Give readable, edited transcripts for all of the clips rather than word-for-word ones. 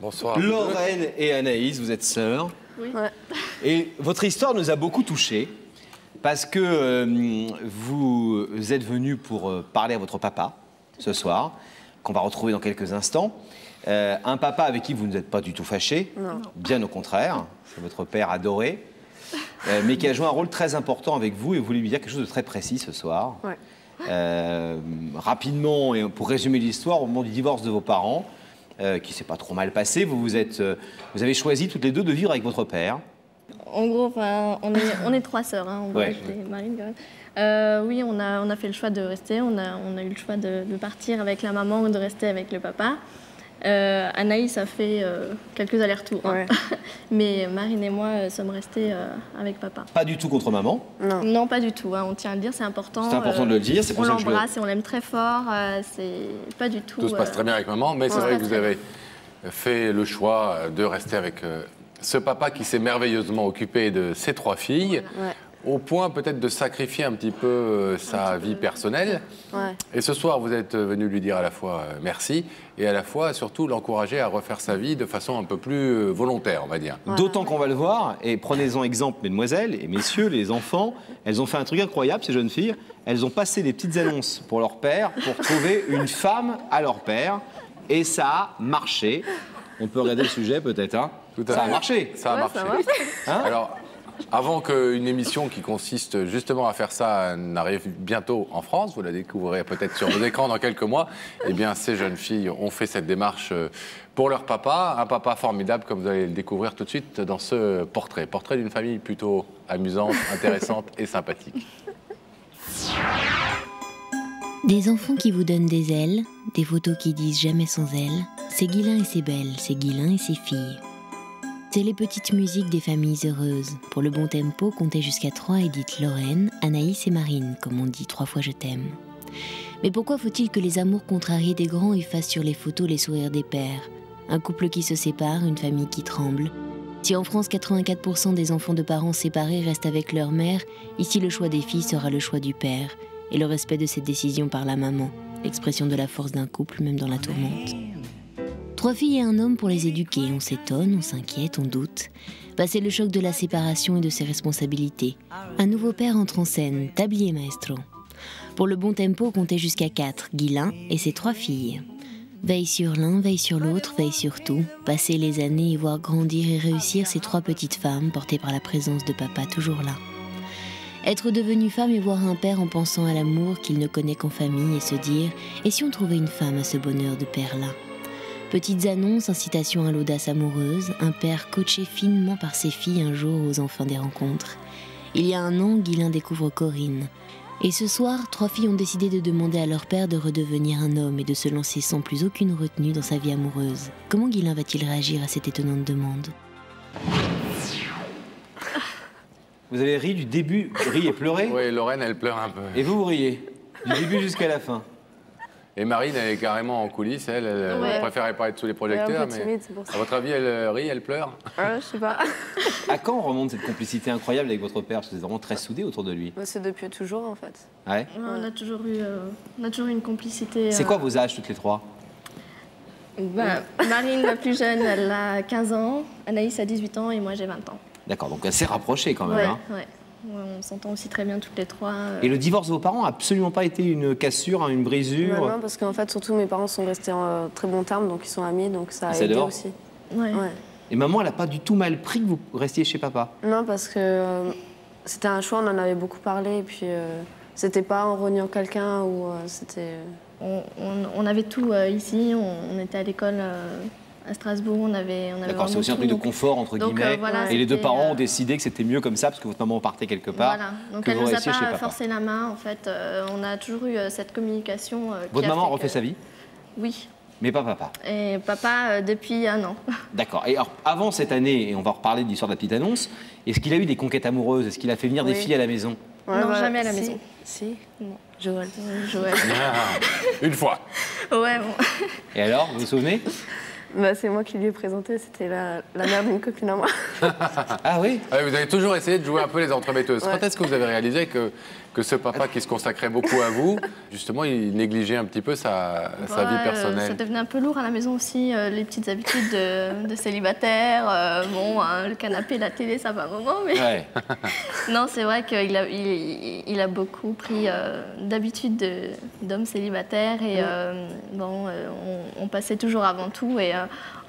Bonsoir. Lorraine et Anaïs, vous êtes sœurs. Oui. Ouais. Et votre histoire nous a beaucoup touchés parce que vous êtes venus pour parler à votre papa ce soir, qu'on va retrouver dans quelques instants. Un papa avec qui vous n'êtes pas du tout fâchés, bien au contraire, c'est votre père adoré, mais qui a joué un rôle très important avec vous et vous voulez lui dire quelque chose de très précis ce soir. Ouais. Rapidement, et pour résumer l'histoire, au moment du divorce de vos parents, qui s'est pas trop mal passé, vous avez choisi toutes les deux de vivre avec votre père. En gros, enfin, on est trois sœurs. Hein, Ouais. Marine, quand même. Oui, on a fait le choix de rester. On a eu le choix de partir avec la maman ou de rester avec le papa. Anaïs a fait quelques allers-retours. Ouais. Hein. Mais Marine et moi sommes restés avec papa. Pas du tout contre maman. Non. Non, pas du tout. Hein, on tient à le dire, c'est important. C'est important de le dire. C'est On pour ça que je le... l'embrasse et on l'aime très fort. C'est pas du tout. Tout se passe très bien avec maman, mais c'est vrai que vous avez fait le choix de rester avec ce papa qui s'est merveilleusement occupé de ses trois filles, Ouais. au point peut-être de sacrifier un petit peu sa vie personnelle. Ouais. Et ce soir, vous êtes venu lui dire à la fois merci et à la fois surtout l'encourager à refaire sa vie de façon un peu plus volontaire, on va dire. Voilà. D'autant qu'on va le voir, et prenez-en exemple, mesdemoiselles et messieurs, les enfants, elles ont fait un truc incroyable, ces jeunes filles. Elles ont passé des petites annonces pour leur père pour trouver une femme à leur père. Et ça a marché. On peut regarder le sujet peut-être, hein. Tout à Ça a fait. marché. Ça a Ouais, marché. ça marche. Hein. Alors, avant qu'une émission qui consiste justement à faire ça n'arrive bientôt en France, vous la découvrirez peut-être sur vos écrans dans quelques mois, eh bien, ces jeunes filles ont fait cette démarche pour leur papa, un papa formidable, comme vous allez le découvrir tout de suite dans ce portrait. Portrait d'une famille plutôt amusante, intéressante et sympathique. Des enfants qui vous donnent des ailes, des photos qui disent jamais sans elles, c'est Guilain et c'est Belle, c'est Guilain et ses filles. C'est les petites musiques des familles heureuses. Pour le bon tempo, comptez jusqu'à 3 et dites Lorraine, Anaïs et Marine, comme on dit 3 fois je t'aime. Mais pourquoi faut-il que les amours contrariés des grands effacent sur les photos les sourires des pères? Un couple qui se sépare, une famille qui tremble. Si en France 84% des enfants de parents séparés restent avec leur mère, ici le choix des filles sera le choix du père, et le respect de cette décision par la maman, l'expression de la force d'un couple même dans la tourmente. 3 filles et un homme pour les éduquer, on s'étonne, on s'inquiète, on doute. Passer le choc de la séparation et de ses responsabilités. Un nouveau père entre en scène, tablier maestro. Pour le bon tempo, comptez jusqu'à 4, Guilain et ses 3 filles. Veille sur l'un, veille sur l'autre, veille sur tout. Passer les années et voir grandir et réussir ces 3 petites femmes portées par la présence de papa toujours là. Être devenue femme et voir un père en pensant à l'amour qu'il ne connaît qu'en famille et se dire « Et si on trouvait une femme à ce bonheur de père-là » Petites annonces, incitations à l'audace amoureuse, un père coaché finement par ses filles un jour aux enfants des rencontres. Il y a un an, Guilain découvre Corinne. Et ce soir, 3 filles ont décidé de demander à leur père de redevenir un homme et de se lancer sans plus aucune retenue dans sa vie amoureuse. Comment Guilain va-t-il réagir à cette étonnante demande ? Vous avez ri du début, ri et pleuré. Oui, Lorraine, elle pleure un peu. Et vous riez, du début jusqu'à la fin. Et Marine, elle est carrément en coulisses, elle Ouais. préférait pas être sous les Elle est projecteurs, un peu timide, c'est pour à ça. votre avis, elle rit, elle pleure? Je sais pas. À quand remonte cette complicité incroyable avec votre père? Parce que vous êtes vraiment très soudés autour de lui. Bah, c'est depuis toujours en fait. Ouais. On a toujours eu une complicité. C'est quoi vos âges toutes les 3? Marine, la plus jeune, elle a 15 ans. Anaïs a 18 ans et moi j'ai 20 ans. D'accord, donc assez rapprochés quand même. Ouais, Hein. ouais. Ouais, on s'entend aussi très bien toutes les 3. Et le divorce de vos parents n'a absolument pas été une cassure, hein, une brisure? Non, parce qu'en fait, surtout mes parents sont restés en très bons termes, donc ils sont amis, donc ça a C'est aidé dehors aussi. Ouais. Ouais. Et maman, elle n'a pas du tout mal pris que vous restiez chez papa? Non, parce que c'était un choix, on en avait beaucoup parlé, et puis c'était pas en reniant quelqu'un ou c'était. On avait tout ici. On était à l'école à Strasbourg. On avait D'accord, c'est vraiment aussi un tout, truc de donc- confort, entre donc, guillemets. voilà, et les 2 c'était, parents ont décidé que c'était mieux comme ça, parce que votre maman partait quelque part. Voilà. Donc que elle vous nous a restiez chez pas papa. forcé la main. En fait, on a toujours eu cette communication. Votre maman a refait sa vie, Oui. mais pas papa. Et papa depuis 1 an. D'accord. Et alors, avant cette année, et on va reparler de l'histoire de la petite annonce, est-ce qu'il a eu des conquêtes amoureuses? Est-ce qu'il a fait venir des Oui. filles à la maison? Non, jamais à la si. maison. Si. Non. Joël. Joël. Une fois. Ouais, bon. Et alors, vous vous souvenez? Bah, c'est moi qui lui ai présenté, c'était la mère d'une copine à moi. Ah oui? Vous avez toujours essayé de jouer un peu les entremetteuses. Ouais. Quand est-ce que vous avez réalisé que que ce papa qui se consacrait beaucoup à vous, justement, il négligeait un petit peu sa vie personnelle. Ça devenait un peu lourd à la maison aussi, les petites habitudes de célibataire. Bon, hein, le canapé, la télé, ça va un moment, mais... Ouais. Non, c'est vrai qu'il a beaucoup pris d'habitudes d'homme célibataire et on passait toujours avant tout et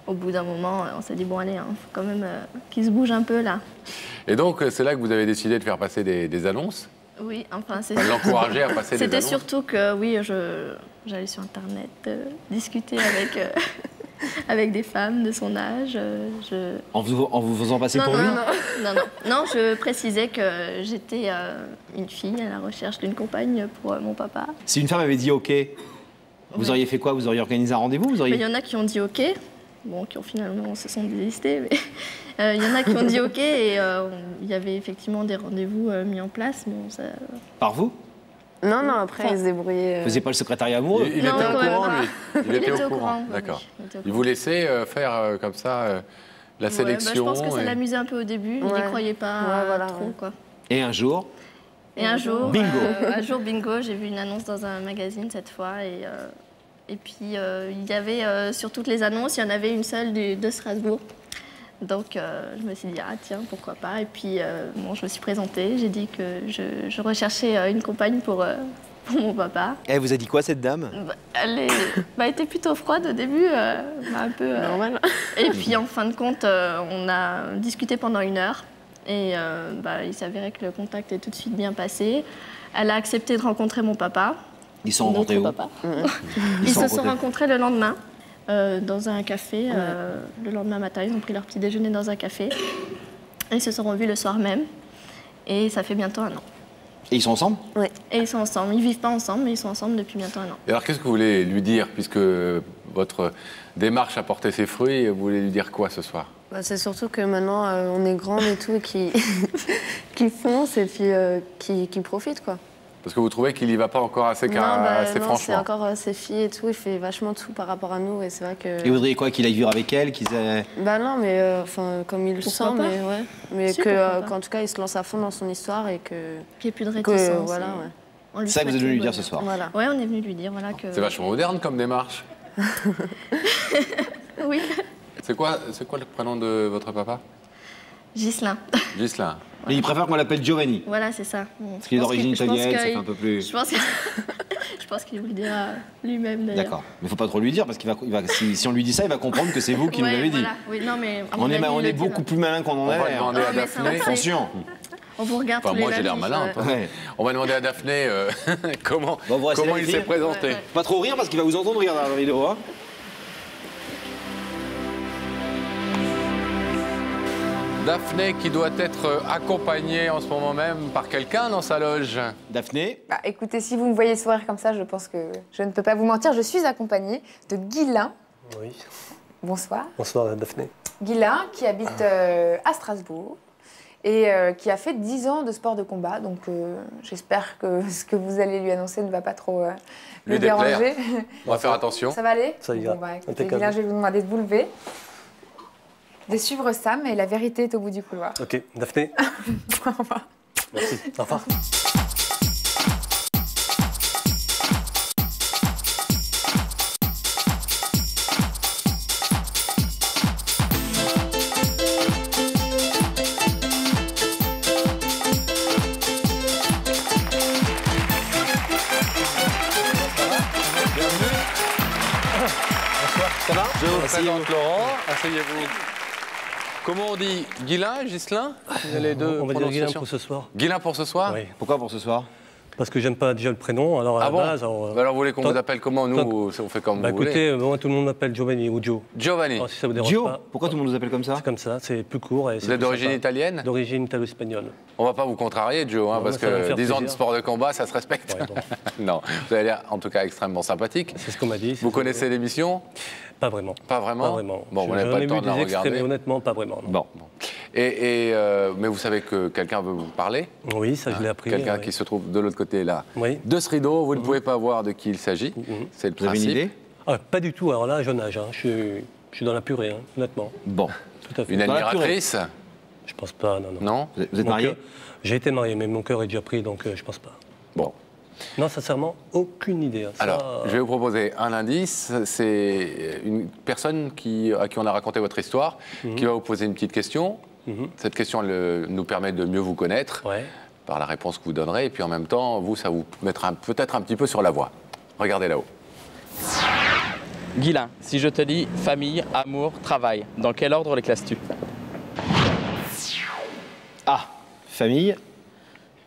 au bout d'un moment, on s'est dit bon allez, faut quand même qu'il se bouge un peu là. Et donc, c'est là que vous avez décidé de faire passer des annonces? Oui, enfin c'est... Enfin, de l'encourager à passer des annonces? C'était surtout que oui, j'allais sur Internet discuter avec des femmes de son âge. En vous faisant passer pour lui? Non, je précisais que j'étais une fille à la recherche d'une compagne pour mon papa. Si une femme avait dit OK, vous auriez fait quoi? Vous auriez organisé un rendez-vous? Il y en a qui ont dit OK, bon, qui ont finalement se sont désistés, mais il y en a qui ont dit OK et il y avait effectivement des rendez-vous mis en place. Bon, ça... Par vous? Non, après, il se débrouillait. Vous faisiez pas le secrétariat amoureux? Il était au courant, lui. Il était au courant, d'accord. Il vous laissait faire comme ça la sélection. Je pense que ça l'amusait un peu au début, il n'y croyait pas trop. Quoi. Et un jour? Bingo, bingo, j'ai vu une annonce dans un magazine cette fois et puis il y avait sur toutes les annonces, il y en avait une seule de Strasbourg. Donc je me suis dit, ah tiens, pourquoi pas. Et puis je me suis présentée, j'ai dit que je recherchais une compagne pour mon papa. Elle vous a dit quoi, cette dame? Elle était plutôt froide au début, un peu... Normal. Et puis en fin de compte, on a discuté pendant 1 heure. Et il s'avérait que le contact est tout de suite bien passé. Elle a accepté de rencontrer mon papa. Ils se sont rencontrés où? Ils se sont rencontrés le lendemain. Dans un café, le lendemain matin, ils ont pris leur petit déjeuner dans un café. Et ils se sont revus le soir même. Et ça fait bientôt 1 an. Et ils sont ensemble? Oui. Et ils sont ensemble. Ils ne vivent pas ensemble, mais ils sont ensemble depuis bientôt 1 an. Et alors, qu'est-ce que vous voulez lui dire, puisque votre démarche a porté ses fruits? Vous voulez lui dire quoi ce soir? C'est surtout que maintenant, on est grands et tout, qui foncent et puis qui profitent, quoi. Parce que vous trouvez qu'il n'y va pas encore assez, assez non, franchement? C'est encore ses filles et tout, il fait vachement tout par rapport à nous et c'est vrai que... Et vous voudriez quoi? Qu'il aille vivre avec elle, non, mais comme il le sent, mais Si, qu'en tout cas, il se lance à fond dans son histoire et que... Qu'il n'y ait plus de réticence. Voilà, C'est ça que vous êtes venu lui dire ce soir? Voilà. Oui, on est venu lui dire voilà, que... C'est vachement moderne comme démarche. Oui. C'est quoi le prénom de votre papa? Ghislain. Ghislain. Mais il préfère qu'on l'appelle Giovanni. Voilà, c'est ça. Parce qu'il est d'origine italienne, ça fait un peu plus... Je pense qu'il vous le dira lui-même, d'ailleurs. D'accord. Mais il ne faut pas trop lui dire, parce qu'il si on lui dit ça, il va comprendre que c'est vous qui nous l'avez dit. Oui, non, mais On est beaucoup plus malin qu'on en a On va l'air. demander à Daphné. Attention. On vous regarde tous les Moi, j'ai l'air lundis, malin. Ouais. On va demander à Daphné comment il s'est présenté. Ouais. Pas trop rire, parce qu'il va vous entendre rire dans la vidéo. Hein. Daphné qui doit être accompagnée en ce moment même par quelqu'un dans sa loge. Daphné? Écoutez, si vous me voyez sourire comme ça, je pense que je ne peux pas vous mentir. Je suis accompagnée de Ghislain. Oui. Bonsoir. Bonsoir Daphné. Ghislain qui habite à Strasbourg et qui a fait 10 ans de sport de combat. Donc j'espère que ce que vous allez lui annoncer ne va pas trop le déranger. On va faire attention. Ça va aller? Ça ira. Écoutez, Ghislain, je vais vous demander de vous lever, de suivre Sam et la vérité est au bout du couloir. Ok, Daphné. Au revoir. Merci. Au revoir. Ça va? Je vous présente Laurent. Asseyez-vous. Comment on dit? Ghislain, Ghislain? Les deux On va dire Ghislain prononciations. pour ce soir. Ghislain pour ce soir? Oui. Pourquoi pour ce soir? Parce que j'aime pas déjà le prénom, alors à la base... Alors vous voulez qu'on vous appelle comment? Nous, on fait comme vous voulez. Écoutez, moi tout le monde m'appelle Giovanni ou Joe. Giovanni. Alors, si ça vous dérange Gio? pas, Pourquoi tout le monde nous appelle comme ça? c'est comme ça, c'est plus court. Et Vous êtes d'origine italienne? D'origine italo-espagnole. On va pas vous contrarier, Joe, Non, parce ça va me que faire 10 ans de plaisir. sport de combat, ça se respecte. Ouais, bon. Non, vous avez l'air en tout cas extrêmement sympathique. C'est ce qu'on m'a dit. Vous connaissez l'émission? Pas vraiment. Pas vraiment? Pas vraiment. Bon, vous J'en n'avez pas ai le temps vu de la des extraits, mais regarder. honnêtement, pas vraiment. non. Bon. Mais vous savez que quelqu'un veut vous parler? Oui, ça je l'ai appris. Quelqu'un oui. qui se trouve de l'autre côté là. Oui. De ce rideau, vous ne pouvez pas voir de qui il s'agit. C'est le Vous avez principe. une idée? Ah, pas du tout, alors là, jeune âge. Hein. Je suis dans la purée, hein, honnêtement. Bon. Tout à fait. Une Dans la admiratrice? Je pense pas, non. Non? Vous êtes marié? J'ai été marié, mais mon cœur est déjà pris, donc je pense pas. Bon. Non, sincèrement, aucune idée. Ça, Alors, je vais vous proposer un indice. C'est une personne à qui on a raconté votre histoire, qui va vous poser une petite question. Cette question nous permet de mieux vous connaître Ouais. par la réponse que vous donnerez. Et puis en même temps, vous, ça vous mettra peut-être un petit peu sur la voie. Regardez là-haut. Guilain, si je te dis famille, amour, travail, dans quel ordre les classes-tu? A. Famille,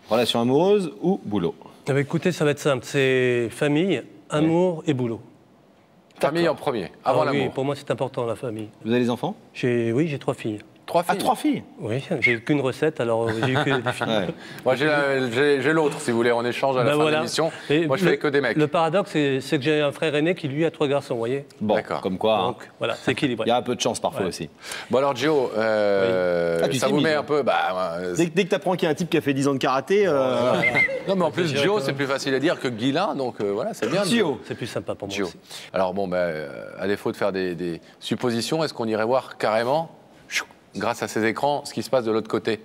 relation amoureuse ou boulot? Eh bien, écoutez, ça va être simple. C'est famille, amour et boulot. Famille en premier, avant Ah oui, l'amour. pour moi, c'est important, la famille. Vous avez des enfants? Oui, j'ai 3 filles. 3 filles. Ah, 3 filles. Oui, j'ai qu'une recette, alors j'ai eu que des filles. Ouais. Moi, j'ai l'autre, si vous voulez, en échange à la Ben fin voilà. de l'émission. Et Moi, je fais que des mecs. Le paradoxe, c'est que j'ai un frère aîné qui, lui, a 3 garçons, vous voyez. Bon, D'accord. comme quoi, hein, Donc, voilà, c'est équilibré. il y a un peu de chance parfois Ouais. aussi. Bon alors, Gio, Ah, tu ça vous t'imites, met hein. un peu... Dès que tu apprends qu'il y a un type qui a fait 10 ans de karaté, Non, mais en plus, Je dirais Gio, que- c'est plus facile à dire que Guilain, donc voilà, c'est bien. Gio. C'est plus sympa pour moi Gio. aussi. Alors bon, à défaut de faire des suppositions, est-ce qu'on irait voir carrément, grâce à ces écrans, ce qui se passe de l'autre côté?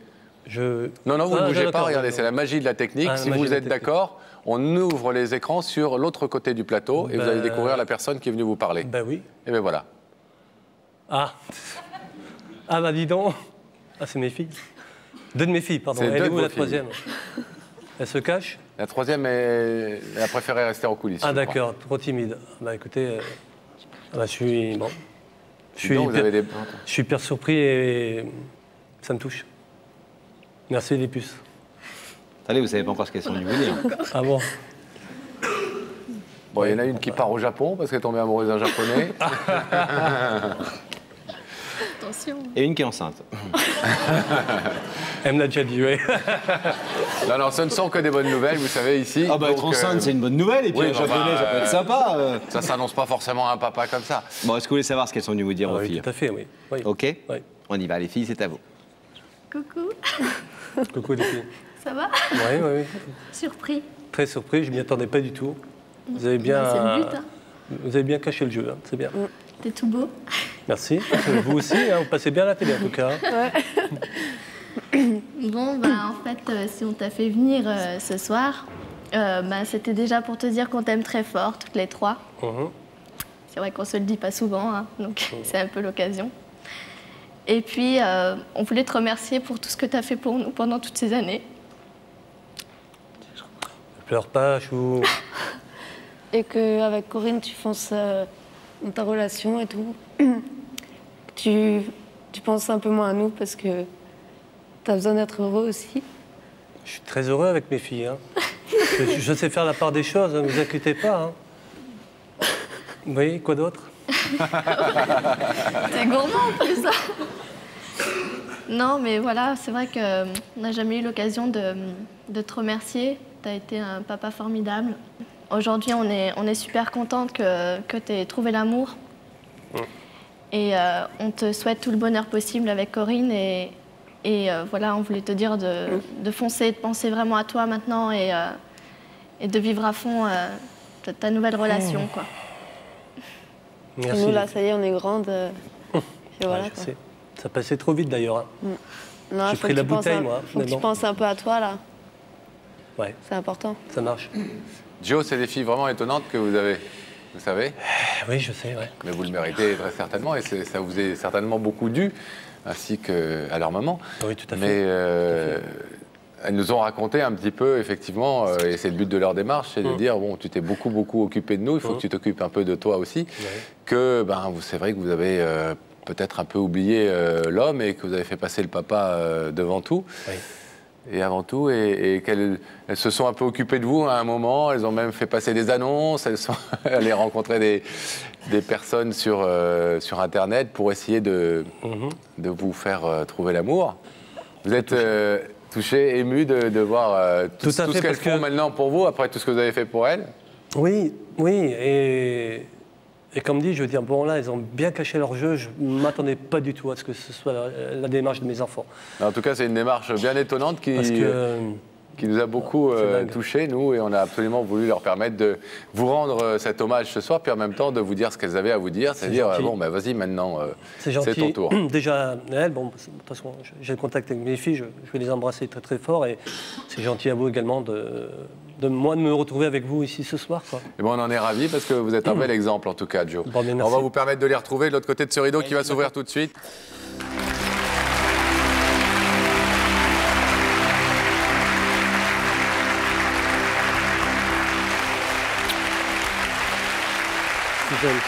Non, vous ne bougez pas, d'accord, regardez, d'accord. c'est la magie de la technique. Ah, la Si magie vous de la êtes technique. d'accord, on ouvre les écrans sur l'autre côté du plateau et vous allez découvrir la personne qui est venue vous parler. Ben oui. Et bien voilà. Ah, bah dis donc. Ah, c'est mes filles. 2 de mes filles, pardon. C'est deux Elle est de où vos la filles. 3e? Elle se cache? La troisième, elle a préféré rester en coulisses. Ah je crois. d'accord, trop timide. Bah écoutez, je suis... Bon. Je Dis donc, vous avez des... Je suis hyper surpris et ça me touche. Merci les puces. Allez, vous savez pas encore ce qu'elles sont venues vous dire. Ah bon? Bon, il y en a une qui part au Japon parce qu'elle est tombée amoureuse d'un Japonais. Attention. Et une qui est enceinte. Elle me l'a déjà dit, oui. Non, ce ne sont que des bonnes nouvelles, vous savez, ici. Ah bah être Donc, enceinte, c'est une bonne nouvelle. Et puis oui, un bah, japonais, ça peut être sympa. Ça s'annonce pas forcément à un papa comme ça. Bon, est-ce que vous voulez savoir ce qu'elles sont venues vous dire, vos Oui, filles? tout à fait, oui. Oui. Ok. Oui. On y va, les filles, c'est à vous. Coucou, Coucou les filles. ça va? Oui, oui, oui. Surpris. Très surpris, je m'y attendais pas du tout. Vous avez bien, C'est le but, hein. vous avez bien caché le jeu, hein. C'est bien. T'es tout beau. Merci. Vous aussi, hein, vous passez bien à la télé en tout cas. Bon, en fait, si on t'a fait venir ce soir, c'était déjà pour te dire qu'on t'aime très fort, toutes les 3. Mhm. C'est vrai qu'on se le dit pas souvent, hein, donc c'est un peu l'occasion. Et puis, on voulait te remercier pour tout ce que tu as fait pour nous pendant toutes ces années. Je pleure pas, Chou. Et qu'avec Corinne, tu fonces dans ta relation et tout. Tu penses un peu moins à nous parce que tu as besoin d'être heureux aussi. Je suis très heureux avec mes filles. Hein. Je sais faire la part des choses, ne vous inquiétez pas. Hein. Vous voyez, quoi d'autre? T'es gourmand en plus, ça. Non, mais voilà, c'est vrai qu'on n'a jamais eu l'occasion de te remercier. Tu as été un papa formidable. Aujourd'hui, on est super contente que tu aies trouvé l'amour. Et on te souhaite tout le bonheur possible avec Corinne. Et voilà, on voulait te dire de foncer, de penser vraiment à toi maintenant et de vivre à fond ta nouvelle relation, quoi. Merci. Nous, là, ça y est, on est grandes. Et voilà, Ouais, je quoi. sais. Ça passait trop vite d'ailleurs. Hein. Non, J'ai faut pris que la tu penses bouteille, à- moi, Faut que mais tu bon. penses un peu à toi, là. Ouais, C'est important. ça marche. Gio, c'est des filles vraiment étonnantes que vous avez, vous savez. Oui, je sais, ouais. Mais vous le méritez très certainement et ça vous est certainement beaucoup dû, ainsi qu'à leur maman. Oui, tout à fait. Mais elles nous ont raconté un petit peu, effectivement, et c'est le but de leur démarche, c'est de dire, bon, tu t'es beaucoup occupé de nous, il faut que tu t'occupes un peu de toi aussi, que c'est vrai que vous avez peut-être un peu oublié l'homme et que vous avez fait passer le papa devant tout. Oui. Et avant tout, et qu'elles se sont un peu occupées de vous à un moment, elles ont même fait passer des annonces, elles sont allées rencontrer des personnes sur Internet pour essayer de vous faire trouver l'amour. Vous êtes touché, ému de voir tout ce qu'elles font maintenant pour vous, après tout ce que vous avez fait pour elles? Oui, et comme dit, je veux dire, bon là, ils ont bien caché leur jeu, je ne m'attendais pas du tout à ce que ce soit la démarche de mes enfants. En tout cas, c'est une démarche bien étonnante qui nous a beaucoup touchés, nous, et on a absolument voulu leur permettre de vous rendre cet hommage ce soir, puis en même temps de vous dire ce qu'elles avaient à vous dire, c'est-à-dire, bon, vas-y, maintenant, c'est ton tour. Déjà, elles, bon, de toute façon, j'ai le contact avec mes filles, je vais les embrasser très très fort, et c'est gentil à vous également de me retrouver avec vous ici ce soir, quoi. Et bon, on en est ravis parce que vous êtes un bel exemple, en tout cas, Joe. Bon, mais On merci. va vous permettre de les retrouver de l'autre côté de ce rideau qui va s'ouvrir tout de suite. Suzanne.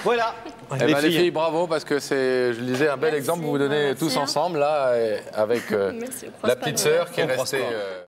Voilà. Eh ben, les filles, bravo, parce que c'est, je le disais, un bel exemple. Vous vous donnez tous ensemble, là, avec Merci, on croise la pas petite nos- sœur qui est On croise restée... pas.